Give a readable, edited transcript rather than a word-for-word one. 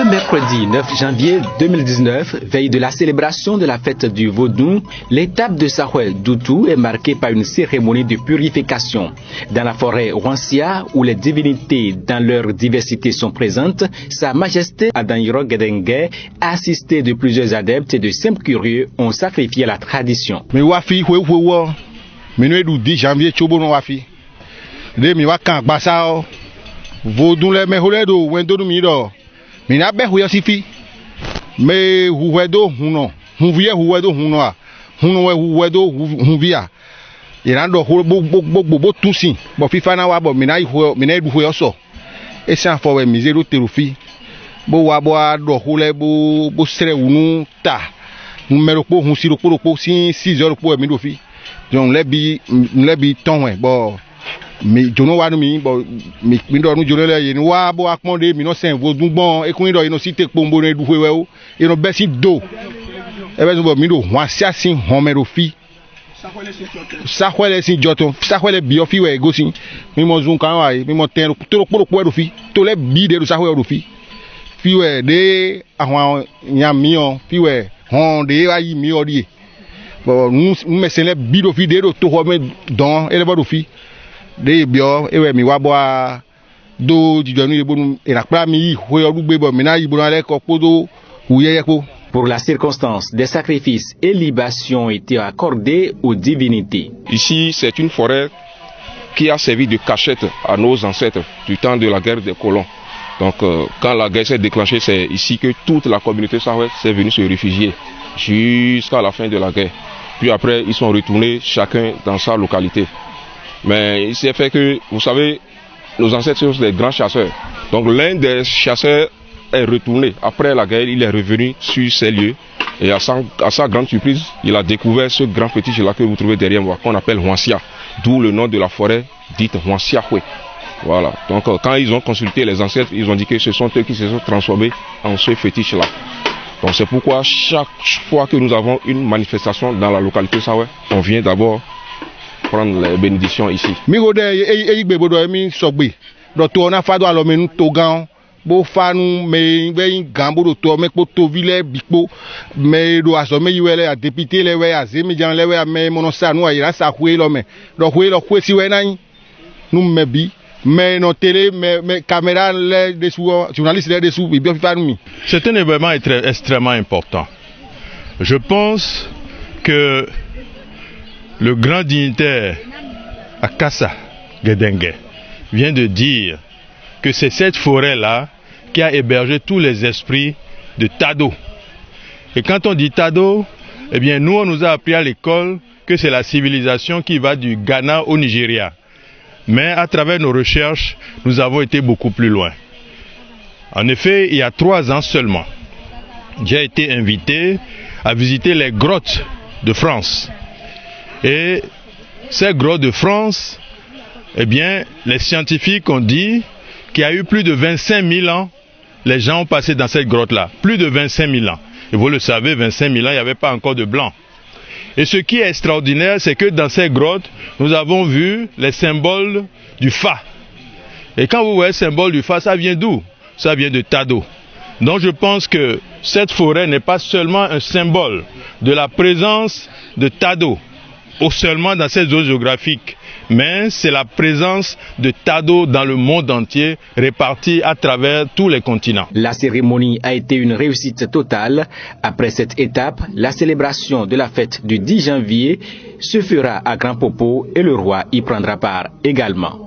Ce mercredi 9 janvier 2019, veille de la célébration de la fête du Vodou, l'étape de Sahwe Doutou est marquée par une cérémonie de purification. Dans la forêt Wansia, où les divinités dans leur diversité sont présentes, Sa Majesté Adanyiro Gedengue, assisté de plusieurs adeptes et de simples curieux, ont sacrifié la tradition. Mi wafi wewe minu edu 10 janvier chobono wafi de mi wa kan gbasa Vodou le me holedo wendo mi do mi na be huyo sifi me huwedo huno hunvie huwedo huno a huno we huwedo hunvia irando bo tusin bo fifa na wa bo mi na edu huyo so esa fo we mi zero terufi bo wa bo ado hole bo sere unu ta numero po hun siro po si 6 heures po mi do fi donc lebi ton we bo mi jono wa mi bo mi do nu jole le yin wa bo aponde mi no sen Vodou gbon ekun do ino site pombo ne du we o ino besi do e be bo mi do wan siasin homero fi Sahwele sin joton Sahwele bi o fi we go sin mi mo zun kan wa mi mo ten to po do fi to le bi de do Sahwele do fi we de àwọn yan mi on fi we hon de ayi mi o die bo nu mesele bi do fi de do to ho me don ele bo do fi de bio ewe mi wa bo do jijonu ebonu irakpa mi ho orugbe bo mi na yibo na le ko podo uyeye ko. Pour la circonstance, des sacrifices et libations ont été accordés aux divinités. Ici, c'est une forêt qui a servi de cachette à nos ancêtres du temps de la guerre des colons. Donc, quand la guerre s'est déclenchée, c'est ici que toute la communauté sahwé s'est venue se réfugier jusqu'à la fin de la guerre. Puis après, ils sont retournés chacun dans sa localité. Mais il s'est fait que, vous savez, nos ancêtres sont des grands chasseurs. Donc l'un des chasseurs est retourné. Après la guerre, il est revenu sur ces lieux. Et à sa grande surprise, il a découvert ce grand fétiche-là que vous trouvez derrière moi, qu'on appelle Wansia. D'où le nom de la forêt dite Wansiahwe. Voilà. Donc quand ils ont consulté les ancêtres, ils ont dit que ce sont eux qui se sont transformés en ce fétiche-là. Donc c'est pourquoi chaque fois que nous avons une manifestation dans la localité Sahwé, on vient d'abord prendre les bénédictions ici. Mi gode eyigbe bodo mi sogbe do to na fado alo menu to gan bo fanu me gbe gan bodo to me po to vile bipo me do aso me yiwele a député le we a zemi jan le we a me mono sa nu a ira sa hwe lo me do hwe lo hwe si we nan nu me bi mais nos télé, mes caméras, les journalistes, les dessous, ils bien faire nous. C'est un événement extrêmement important. Je pense que le grand dignitaire Akassa Gedengue vient de dire que c'est cette forêt-là qui a hébergé tous les esprits de Tado. Et quand on dit Tado, eh bien nous on nous a appris à l'école que c'est la civilisation qui va du Ghana au Nigeria. Mais à travers nos recherches, nous avons été beaucoup plus loin. En effet, il y a 3 ans seulement, j'ai été invité à visiter les grottes de France. Et ces grottes de France, eh bien, les scientifiques ont dit qu'il y a eu plus de 25 000 ans, les gens ont passé dans cette grotte-là. Plus de 25 000 ans. Et vous le savez, 25 000 ans, il n'y avait pas encore de blanc. Et ce qui est extraordinaire, c'est que dans ces grottes, nous avons vu les symboles du Fa. Et quand vous voyez le symbole du Fa, ça vient d'où? Ça vient de Tado. Donc je pense que cette forêt n'est pas seulement un symbole de la présence de Tado, ou seulement dans cette zone géographique, mais c'est la présence de Tado dans le monde entier, répartie à travers tous les continents. La cérémonie a été une réussite totale. Après cette étape, la célébration de la fête du 10 janvier se fera à Grand Popo et le roi y prendra part également.